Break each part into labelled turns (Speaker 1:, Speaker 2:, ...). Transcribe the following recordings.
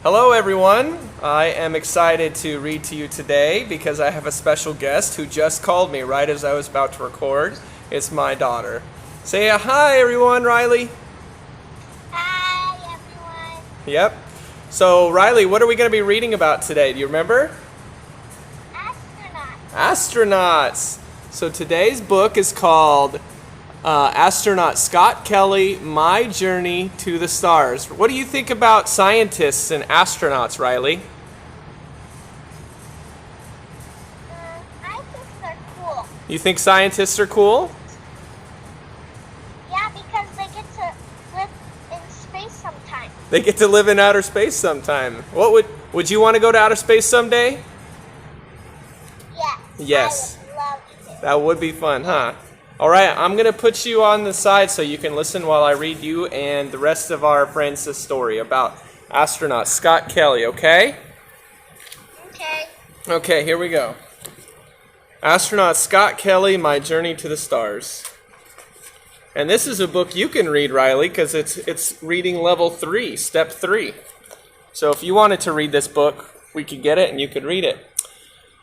Speaker 1: Hello everyone, I am excited to read to you today because I have a special guest who just called me right as I was about to record. It's my daughter. Say a hi everyone, Riley.
Speaker 2: Hi everyone.
Speaker 1: Yep. So Riley, what are we going to be reading about today? Do you remember? Astronauts. So today's book is called Astronaut Scott Kelly, My Journey to the Stars. What do you think about scientists and astronauts, Riley?
Speaker 2: I think they're cool.
Speaker 1: You think scientists are cool?
Speaker 2: Yeah, because they get to live in space sometime.
Speaker 1: They get to live in outer space sometime. Would you want to go to outer space someday?
Speaker 2: Yes.
Speaker 1: Yes.
Speaker 2: I would love to.
Speaker 1: That would be fun, huh? All right, I'm going to put you on the side so you can listen while I read you and the rest of our friends' story about astronaut Scott Kelly, okay?
Speaker 2: Okay.
Speaker 1: Okay, here we go. Astronaut Scott Kelly, My Journey to the Stars. And this is a book you can read, Riley, because it's reading level 3, step 3. So if you wanted to read this book, we could get it and you could read it.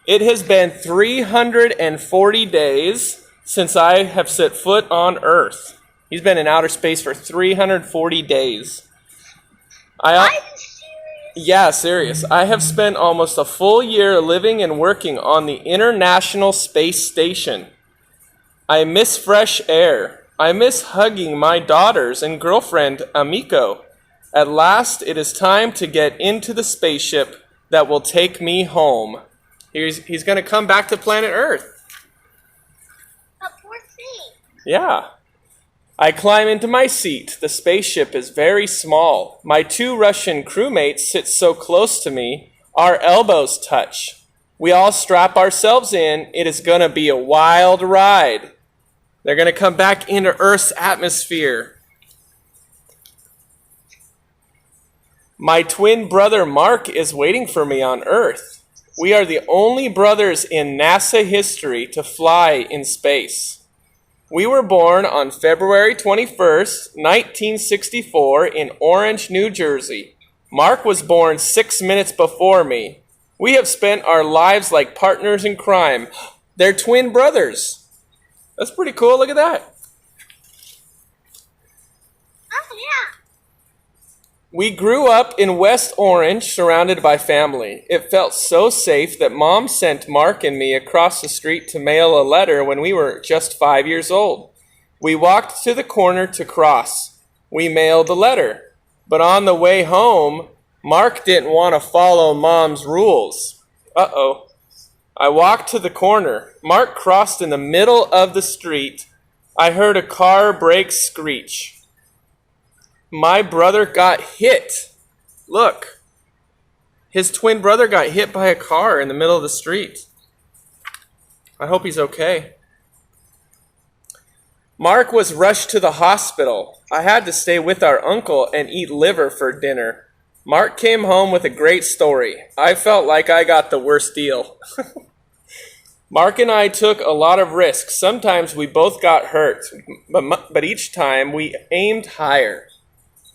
Speaker 1: It has been 340 days since I have set foot on Earth. He's been in outer space for 340 days.
Speaker 2: Are you serious?
Speaker 1: Yeah, serious. I have spent almost a full year living and working on the International Space Station. I miss fresh air. I miss hugging my daughters and girlfriend, Amiko. At last, it is time to get into the spaceship that will take me home. He's going to come back to planet Earth.
Speaker 2: Poor thing.
Speaker 1: Yeah. I climb into my seat. The spaceship is very small. My 2 Russian crewmates sit so close to me, our elbows touch. We all strap ourselves in. It is going to be a wild ride. They're going to come back into Earth's atmosphere. My twin brother Mark is waiting for me on Earth. We are the only brothers in NASA history to fly in space. We were born on February 21st, 1964 in Orange, New Jersey. Mark was born 6 minutes before me. We have spent our lives like partners in crime. They're twin brothers. That's pretty cool. Look at that.
Speaker 2: Oh, yeah.
Speaker 1: We grew up in West Orange, surrounded by family. It felt so safe that Mom sent Mark and me across the street to mail a letter when we were just 5 years old. We walked to the corner to cross. We mailed the letter. But on the way home, Mark didn't want to follow Mom's rules. Uh-oh. I walked to the corner. Mark crossed in the middle of the street. I heard a car brakes screech. My brother got hit. Look. His twin brother got hit by a car in the middle of the street. I hope he's okay. Mark was rushed to the hospital. I had to stay with our uncle and eat liver for dinner. Mark came home with a great story. I felt like I got the worst deal. Mark and I took a lot of risks. Sometimes we both got hurt, but each time we aimed higher.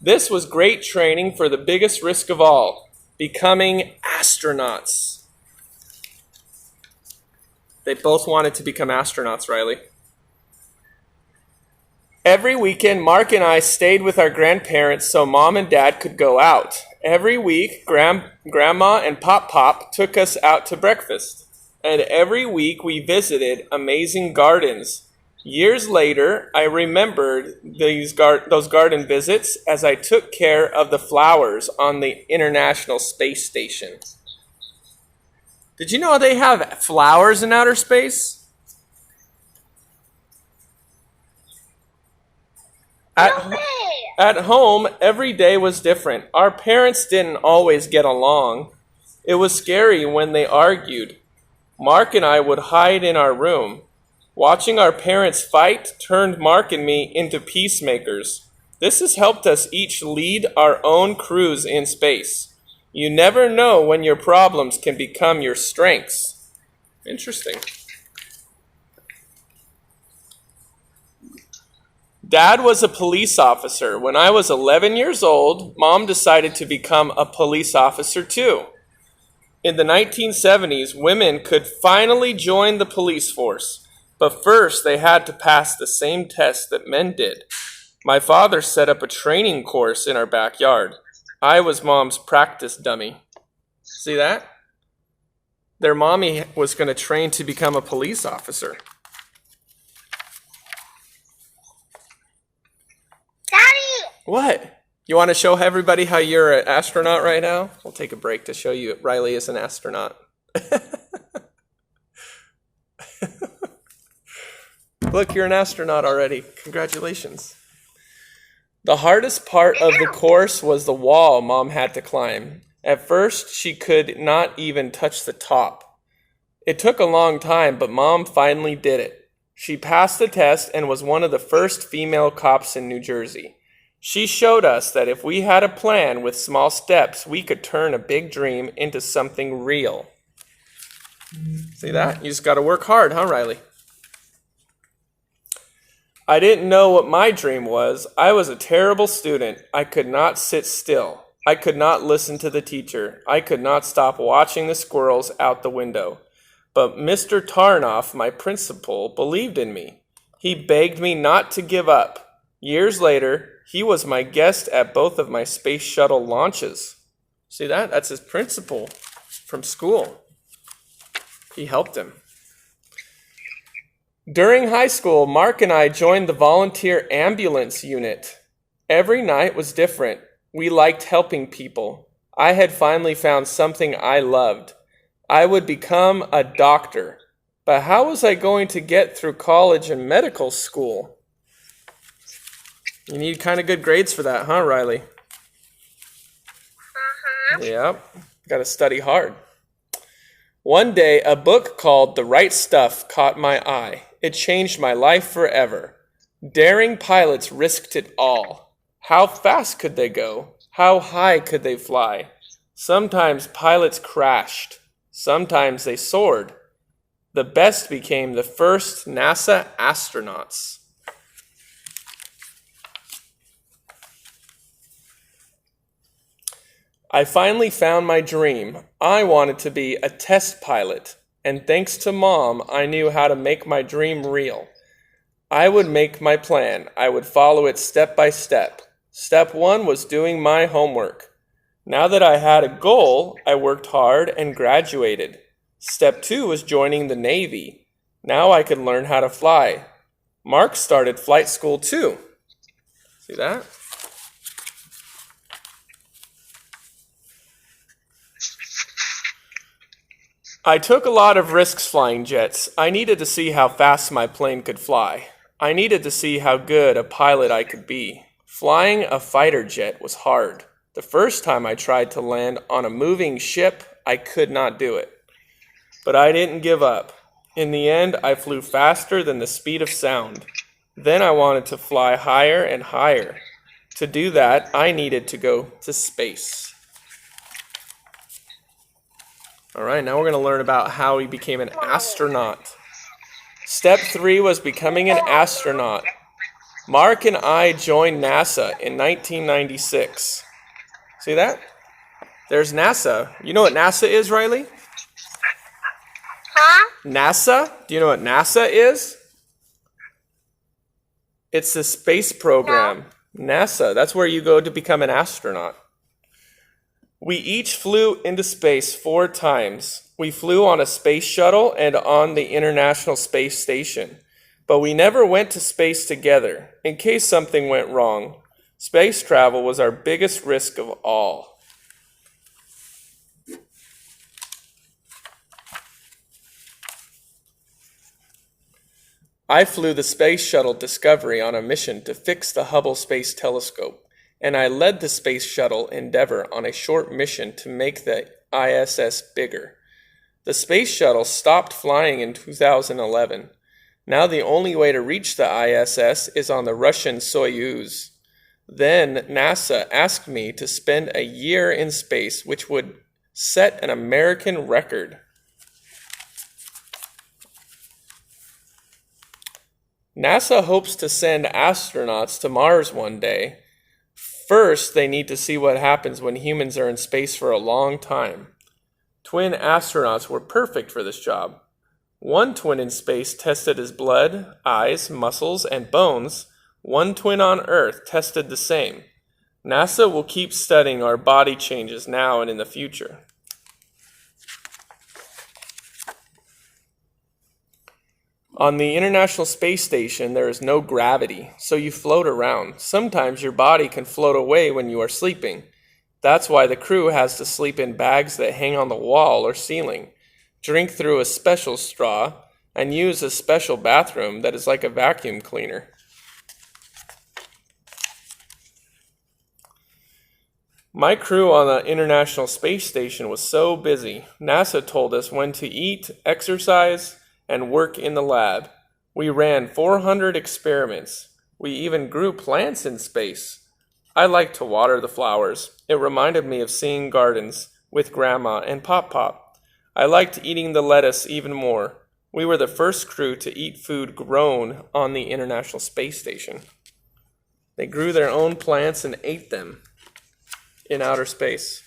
Speaker 1: This was great training for the biggest risk of all, becoming astronauts. They both wanted to become astronauts, Riley. Every weekend, Mark and I stayed with our grandparents so Mom and Dad could go out. Every week, Grandma and Pop took us out to breakfast. And every week, we visited amazing gardens. Years later, I remembered those garden visits as I took care of the flowers on the International Space Station. Did you know they have flowers in outer space? At home, every day was different. Our parents didn't always get along. It was scary when they argued. Mark and I would hide in our room. Watching our parents fight turned Mark and me into peacemakers. This has helped us each lead our own cruise in space. You never know when your problems can become your strengths. Interesting. Dad was a police officer. When I was 11 years old, Mom decided to become a police officer too. In the 1970s, women could finally join the police force, but first they had to pass the same test that men did. My father set up a training course in our backyard. I was Mom's practice dummy. See that? Their mommy was going to train to become a police officer.
Speaker 2: Daddy!
Speaker 1: What? You want to show everybody how you're an astronaut right now? We'll take a break to show you Riley is an astronaut. Look, you're an astronaut already. Congratulations. The hardest part of the course was the wall Mom had to climb. At first, she could not even touch the top. It took a long time, but Mom finally did it. She passed the test and was one of the first female cops in New Jersey. She showed us that if we had a plan with small steps, we could turn a big dream into something real. See that? You just got to work hard, huh, Riley? I didn't know what my dream was. I was a terrible student. I could not sit still. I could not listen to the teacher. I could not stop watching the squirrels out the window. But Mr. Tarnoff, my principal, believed in me. He begged me not to give up. Years later, he was my guest at both of my space shuttle launches. See that? That's his principal from school. He helped him. During high school, Mark and I joined the volunteer ambulance unit. Every night was different. We liked helping people. I had finally found something I loved. I would become a doctor. But how was I going to get through college and medical school? You need kind of good grades for that, huh, Riley? Yep. Got to study hard. One day, a book called The Right Stuff caught my eye. It changed my life forever. Daring pilots risked it all. How fast could they go? How high could they fly? Sometimes pilots crashed. Sometimes they soared. The best became the first NASA astronauts. I finally found my dream. I wanted to be a test pilot, and thanks to Mom, I knew how to make my dream real. I would make my plan. I would follow it step by step. Step 1 was doing my homework. Now that I had a goal, I worked hard and graduated. Step 2 was joining the Navy. Now I could learn how to fly. Mark started flight school too. See that? I took a lot of risks flying jets. I needed to see how fast my plane could fly. I needed to see how good a pilot I could be. Flying a fighter jet was hard. The first time I tried to land on a moving ship, I could not do it. But I didn't give up. In the end, I flew faster than the speed of sound. Then I wanted to fly higher and higher. To do that, I needed to go to space. All right, now we're going to learn about how he became an astronaut. Step 3 was becoming an astronaut. Mark and I joined NASA in 1996. See that? There's NASA. You know what NASA is, Riley?
Speaker 2: Huh?
Speaker 1: NASA? Do you know what NASA is? It's the space program. No. NASA, that's where you go to become an astronaut. We each flew into space 4 times. We flew on a space shuttle and on the International Space Station. But we never went to space together, in case something went wrong. Space travel was our biggest risk of all. I flew the Space Shuttle Discovery on a mission to fix the Hubble Space Telescope, and I led the Space Shuttle Endeavour on a short mission to make the ISS bigger. The Space Shuttle stopped flying in 2011. Now the only way to reach the ISS is on the Russian Soyuz. Then NASA asked me to spend a year in space, which would set an American record. NASA hopes to send astronauts to Mars one day. First, they need to see what happens when humans are in space for a long time. Twin astronauts were perfect for this job. One twin in space tested his blood, eyes, muscles, and bones. One twin on Earth tested the same. NASA will keep studying our body changes now and in the future. On the International Space Station, there is no gravity, so you float around. Sometimes your body can float away when you are sleeping. That's why the crew has to sleep in bags that hang on the wall or ceiling, drink through a special straw, and use a special bathroom that is like a vacuum cleaner. My crew on the International Space Station was so busy. NASA told us when to eat, exercise, and work in the lab. We ran 400 experiments. We even grew plants in space. I liked to water the flowers. It reminded me of seeing gardens with Grandma and Pop Pop. I liked eating the lettuce even more. We were the first crew to eat food grown on the International Space Station. They grew their own plants and ate them in outer space.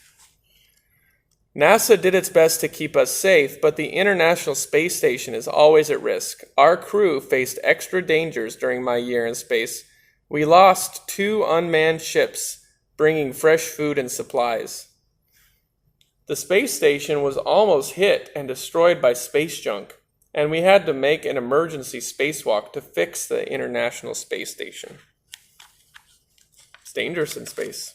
Speaker 1: NASA did its best to keep us safe, but the International Space Station is always at risk. Our crew faced extra dangers during my year in space. We lost 2 unmanned ships, bringing fresh food and supplies. The space station was almost hit and destroyed by space junk, and we had to make an emergency spacewalk to fix the International Space Station. It's dangerous in space.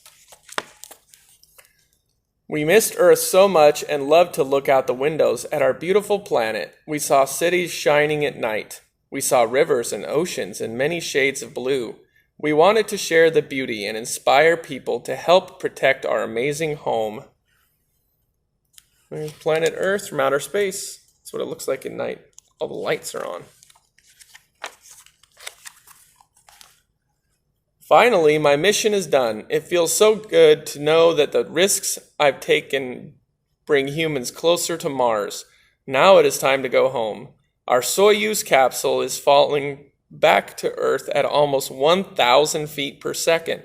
Speaker 1: We missed Earth so much and loved to look out the windows at our beautiful planet. We saw cities shining at night. We saw rivers and oceans in many shades of blue. We wanted to share the beauty and inspire people to help protect our amazing home. There's planet Earth from outer space. That's what it looks like at night. All the lights are on. Finally, my mission is done. It feels so good to know that the risks I've taken bring humans closer to Mars. Now it is time to go home. Our Soyuz capsule is falling back to Earth at almost 1,000 feet per second.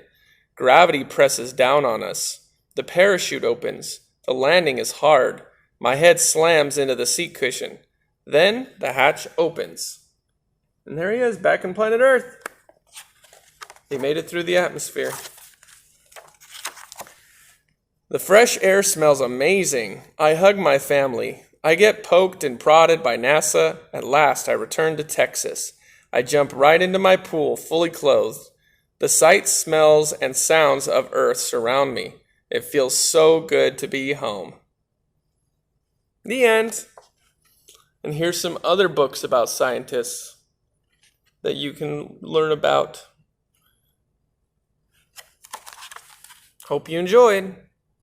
Speaker 1: Gravity presses down on us. The parachute opens. The landing is hard. My head slams into the seat cushion. Then the hatch opens. And there he is, back on planet Earth. He made it through the atmosphere. The fresh air smells amazing. I hug my family. I get poked and prodded by NASA. At last, I return to Texas. I jump right into my pool, fully clothed. The sights, smells, and sounds of Earth surround me. It feels so good to be home. The end. And here's some other books about scientists that you can learn about. Hope you enjoyed.